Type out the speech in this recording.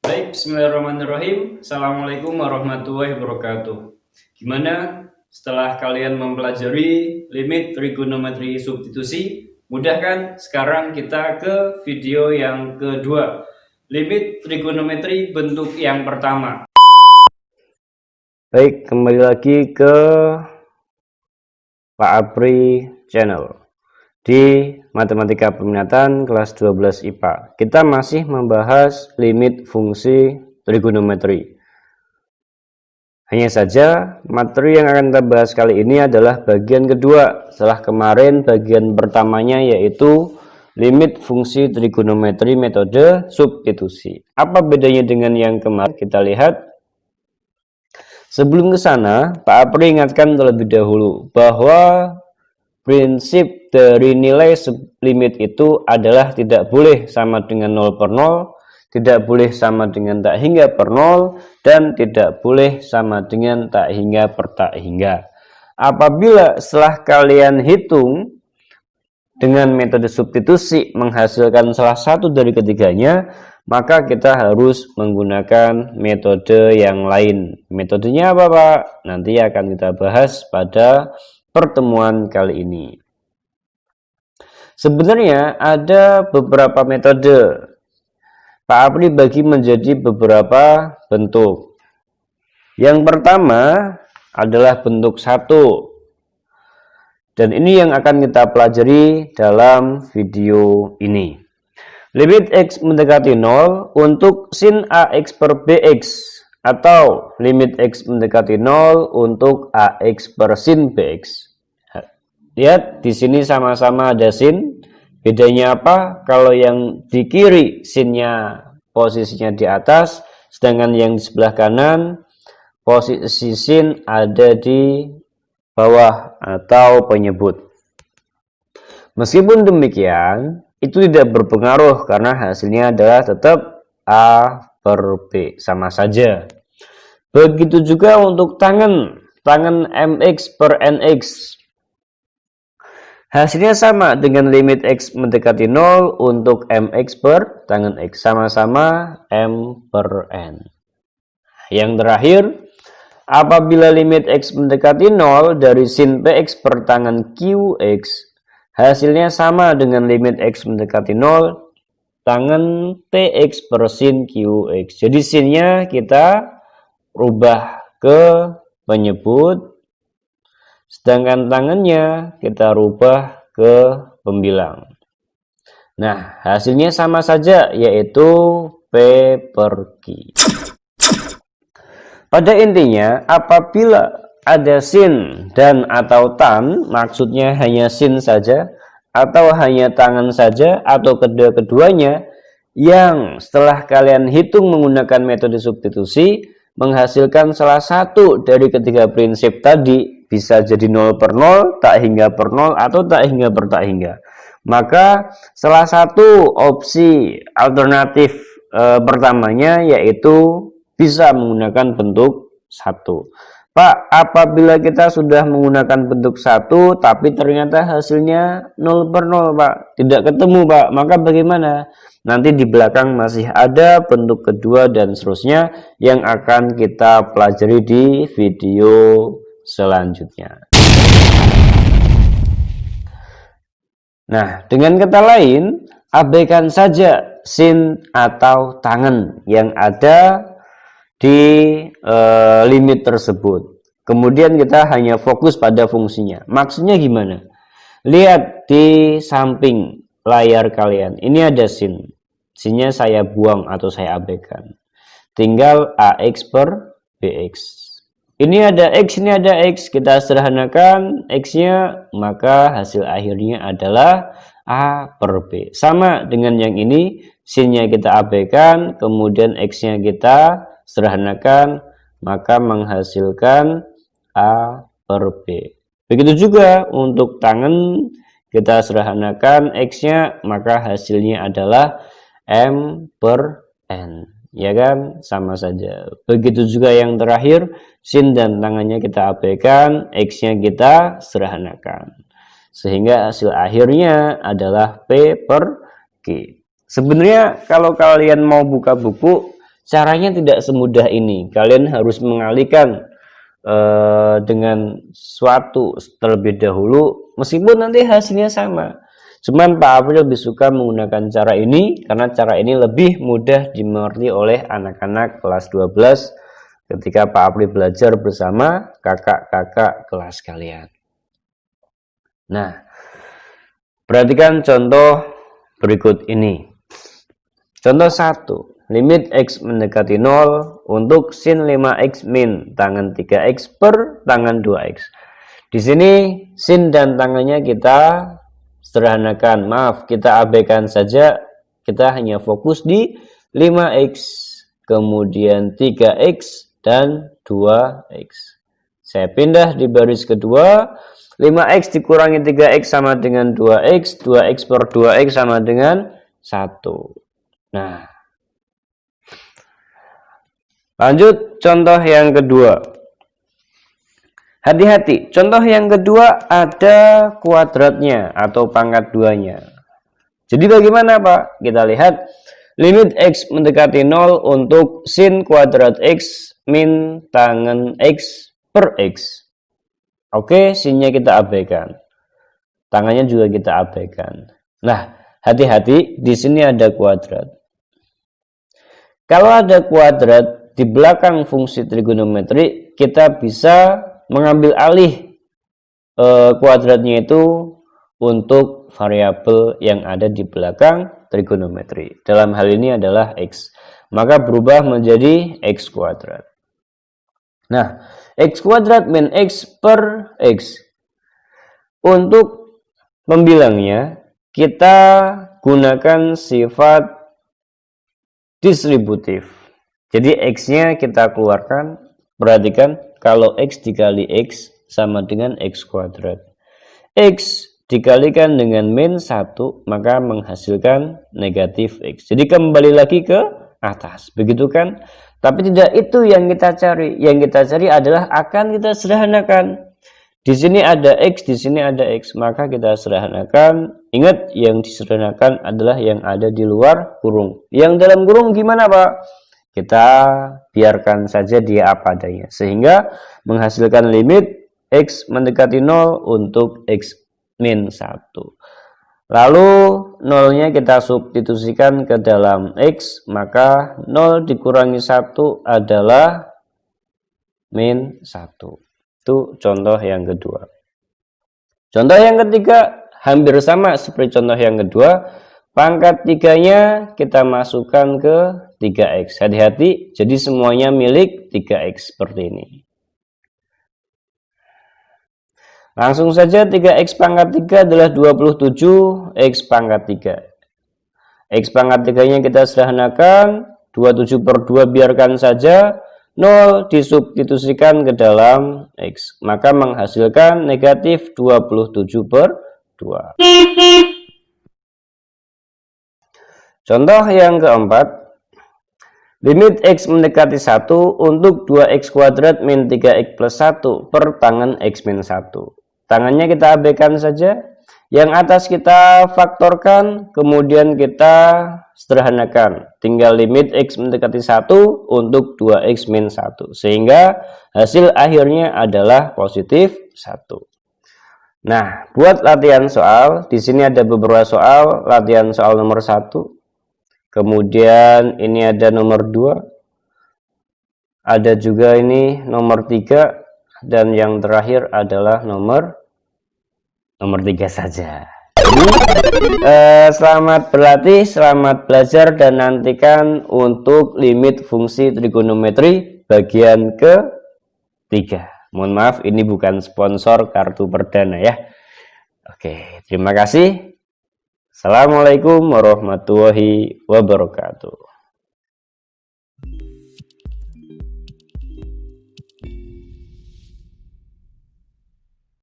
Baik, bismillahirrahmanirrahim. Assalamualaikum warahmatullahi wabarakatuh. Gimana setelah kalian mempelajari limit trigonometri substitusi? Mudah kan? Sekarang kita ke video yang kedua. Limit trigonometri bentuk yang pertama. Baik, kembali lagi ke Pak Apri Channel di Matematika Peminatan kelas 12 IPA. Kita masih membahas limit fungsi trigonometri. Hanya saja materi yang akan kita bahas kali ini adalah bagian kedua setelah kemarin bagian pertamanya, yaitu limit fungsi trigonometri metode substitusi. Apa bedanya dengan yang kemarin? Kita lihat. Sebelum ke sana, Pak Apri ingatkan terlebih dahulu bahwa prinsip dari nilai limit itu adalah tidak boleh sama dengan 0 per 0, tidak boleh sama dengan tak hingga per 0, dan tidak boleh sama dengan tak hingga per tak hingga. Apabila setelah kalian hitung dengan metode substitusi menghasilkan salah satu dari ketiganya, maka kita harus menggunakan metode yang lain. Metodenya apa, Pak? Nanti akan kita bahas pada pertemuan kali ini. Sebenarnya ada beberapa metode. Pak Apri bagi menjadi beberapa bentuk. Yang pertama adalah bentuk 1. Dan ini yang akan kita pelajari dalam video ini. Limit X mendekati 0 untuk sin AX per BX, atau limit X mendekati 0 untuk AX per sin BX. Lihat di sini sama-sama ada sin. Bedanya apa? Kalau yang di kiri sinnya posisinya di atas, sedangkan yang di sebelah kanan posisi sin ada di bawah atau penyebut. Meskipun demikian, itu tidak berpengaruh karena hasilnya adalah tetap A per B, sama saja. Begitu juga untuk tangen MX per NX. Hasilnya sama dengan limit X mendekati 0 untuk MX per tangen X, sama-sama M per N. Yang terakhir, apabila limit X mendekati 0 dari sin PX per tangen QX, hasilnya sama dengan limit X mendekati 0 tangen TX per sin QX. Jadi sinnya kita rubah ke penyebut, sedangkan tangannya kita rubah ke pembilang. Nah, hasilnya sama saja, yaitu P per Q. Pada intinya, apabila ada sin dan atau tan, maksudnya hanya sin saja atau hanya tangan saja atau kedua-keduanya, yang setelah kalian hitung menggunakan metode substitusi menghasilkan salah satu dari ketiga prinsip tadi, bisa jadi 0 per 0, tak hingga per 0, atau tak hingga per tak hingga. Maka salah satu opsi alternatif pertamanya yaitu bisa menggunakan bentuk 1. Pak, apabila kita sudah menggunakan bentuk 1 tapi ternyata hasilnya 0 per 0, Pak, tidak ketemu, Pak, maka bagaimana? Nanti di belakang masih ada bentuk kedua dan seterusnya yang akan kita pelajari di video selanjutnya. Nah, dengan kata lain, abaikan saja sin atau tangen yang ada di limit tersebut. Kemudian kita hanya fokus pada fungsinya. Maksudnya gimana? Lihat di samping layar kalian. Ini ada sin. Sinnya saya buang atau saya abaikan. Tinggal AX per BX. Ini ada X, ini ada X. Kita sederhanakan X-nya, maka hasil akhirnya adalah A per B. Sama dengan yang ini, sinnya kita abaikan, kemudian X-nya kita sederhanakan, maka menghasilkan A per B. Begitu juga untuk tangan, kita sederhanakan X-nya, maka hasilnya adalah M per N. Ya kan, sama saja. Begitu juga yang terakhir, sin dan tangannya kita abaikan, X-nya kita sederhanakan, sehingga hasil akhirnya adalah P per Q. Sebenarnya kalau kalian mau buka buku, caranya tidak semudah ini. Kalian harus mengalihkan dengan suatu terlebih dahulu, meskipun nanti hasilnya sama. Cuman Pak April lebih suka menggunakan cara ini karena cara ini lebih mudah dimengerti oleh anak-anak kelas 12 ketika Pak April belajar bersama kakak-kakak kelas kalian. Nah, perhatikan contoh berikut ini. Contoh 1. Limit X mendekati 0 untuk sin 5X min tangan 3X per tangan 2X. Di sini sin dan tangannya kita sederhanakan. Maaf, kita abaikan saja. Kita hanya fokus di 5X, kemudian 3X, dan 2X. Saya pindah di baris kedua. 5X dikurangi 3X sama dengan 2X. 2X per 2X sama dengan 1. Nah, lanjut contoh yang kedua. Hati-hati, contoh yang kedua ada kuadratnya atau pangkat 2-nya. Jadi bagaimana Pak? Kita lihat limit X mendekati 0 untuk sin kuadrat X min tangen X per X. Oke, sinnya kita abaikan. Tangannya juga kita abaikan. Nah, hati-hati, di sini ada kuadrat. Kalau ada kuadrat di belakang fungsi trigonometri, kita bisa mengambil alih kuadratnya itu untuk variabel yang ada di belakang trigonometri. Dalam hal ini adalah X. Maka berubah menjadi X kuadrat. Nah, X kuadrat min X per X. Untuk pembilangnya, kita gunakan sifat distributif. Jadi X-nya kita keluarkan. Perhatikan, kalau X dikali X sama dengan X kuadrat. X dikalikan dengan min 1, maka menghasilkan negatif X. Jadi kembali lagi ke atas. Begitu kan? Tapi tidak itu yang kita cari. Yang kita cari adalah akan kita sederhanakan. Di sini ada X, di sini ada X. Maka kita sederhanakan. Ingat, yang disederhanakan adalah yang ada di luar kurung. Yang dalam kurung gimana Pak? Kita biarkan saja dia apa adanya. Sehingga menghasilkan limit X mendekati 0 untuk X min 1. Lalu 0-nya kita substitusikan ke dalam X. Maka 0 dikurangi 1 adalah min 1. Itu contoh yang kedua. Contoh yang ketiga hampir sama seperti contoh yang kedua. Pangkat 3-nya kita masukkan ke 3X. Hati-hati, jadi semuanya milik 3X seperti ini. Langsung saja 3X pangkat 3 adalah 27X pangkat 3. X pangkat 3-nya kita sederhanakan. 27 per 2 biarkan saja. 0 disubstitusikan ke dalam X. Maka menghasilkan negatif 27 per 2. Contoh yang keempat, limit X mendekati 1 untuk 2X kuadrat min 3X plus 1 per tangan X min 1. Tangannya kita abaikan saja. Yang atas kita faktorkan, kemudian kita sederhanakan. Tinggal limit X mendekati 1 untuk 2X min 1. Sehingga hasil akhirnya adalah positif 1. Nah, buat latihan soal, di sini ada beberapa soal. Latihan soal nomor 1. Kemudian ini ada nomor 2. Ada juga ini nomor 3. Dan yang terakhir adalah nomor 3 saja. Jadi, selamat berlatih, selamat belajar, dan nantikan untuk limit fungsi trigonometri bagian ke-3. Mohon maaf, ini bukan sponsor kartu perdana ya. Oke, terima kasih. Assalamualaikum warahmatullahi wabarakatuh.